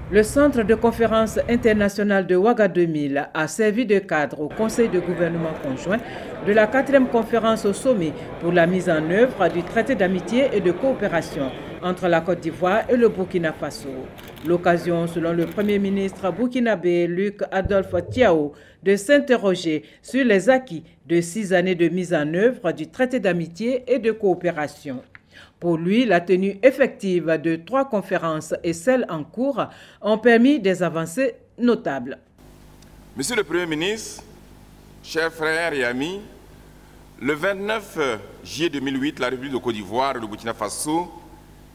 Le Centre de conférence internationale de Ouaga 2000 a servi de cadre au Conseil de gouvernement conjoint de la 4e conférence au sommet pour la mise en œuvre du traité d'amitié et de coopération entre la Côte d'Ivoire et le Burkina Faso. L'occasion, selon le Premier ministre burkinabé Luc Adolphe Tiao, de s'interroger sur les acquis de 6 années de mise en œuvre du traité d'amitié et de coopération. Pour lui, la tenue effective de 3 conférences et celles en cours ont permis des avancées notables. Monsieur le Premier ministre, chers frères et amis, le 29 juillet 2008, la République de Côte d'Ivoire et le Burkina Faso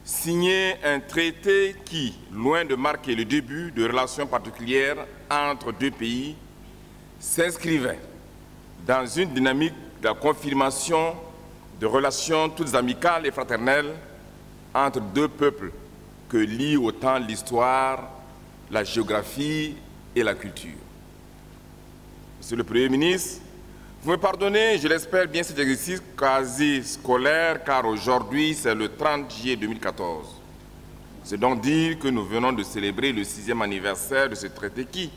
signaient un traité qui, loin de marquer le début de relations particulières entre deux pays, s'inscrivait dans une dynamique de la confirmation de relations toutes amicales et fraternelles entre deux peuples que lient autant l'histoire, la géographie et la culture. Monsieur le Premier ministre, vous me pardonnez, je l'espère bien, cet exercice quasi scolaire, car aujourd'hui c'est le 30 juillet 2014. C'est donc dire que nous venons de célébrer le 6e anniversaire de ce traité qui,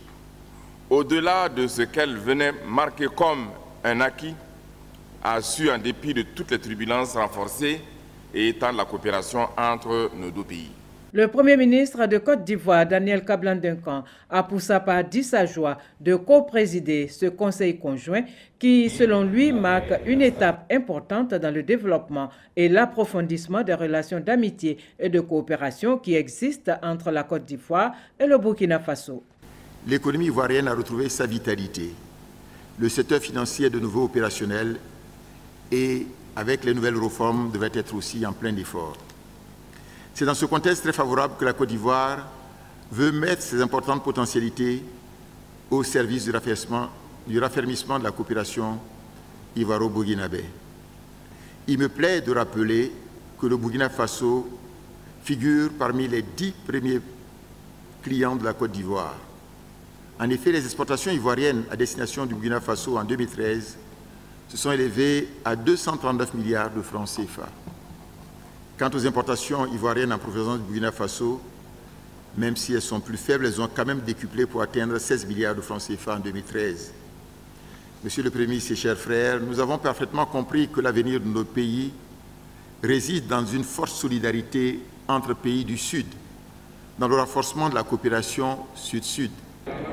au-delà de ce qu'elle venait marquer comme un acquis, a su, en dépit de toutes les turbulences, renforcer et étendre la coopération entre nos deux pays. Le Premier ministre de Côte d'Ivoire, Daniel Kablan-Duncan, a pour sa part dit sa joie de co-présider ce conseil conjoint qui, selon lui, marque une étape importante dans le développement et l'approfondissement des relations d'amitié et de coopération qui existent entre la Côte d'Ivoire et le Burkina Faso. L'économie ivoirienne a retrouvé sa vitalité. Le secteur financier est de nouveau opérationnel et, avec les nouvelles réformes, devrait être aussi en plein effort. C'est dans ce contexte très favorable que la Côte d'Ivoire veut mettre ses importantes potentialités au service du raffermissement de la coopération ivoiro-burkinabé. Il me plaît de rappeler que le Burkina Faso figure parmi les 10 premiers clients de la Côte d'Ivoire. En effet, les exportations ivoiriennes à destination du Burkina Faso en 2013 se sont élevées à 239 milliards de francs CFA. Quant aux importations ivoiriennes en provenance du Burkina Faso, même si elles sont plus faibles, elles ont quand même décuplé pour atteindre 16 milliards de francs CFA en 2013. Monsieur le Premier ministre et chers frères, nous avons parfaitement compris que l'avenir de nos pays réside dans une forte solidarité entre pays du Sud, dans le renforcement de la coopération Sud-Sud.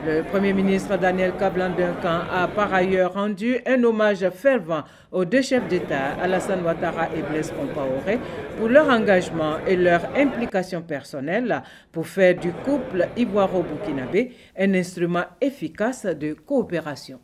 Le Premier ministre Daniel Kablan-Duncan a par ailleurs rendu un hommage fervent aux 2 chefs d'État, Alassane Ouattara et Blaise Compaoré, pour leur engagement et leur implication personnelle pour faire du couple ivoiro-burkinabé un instrument efficace de coopération.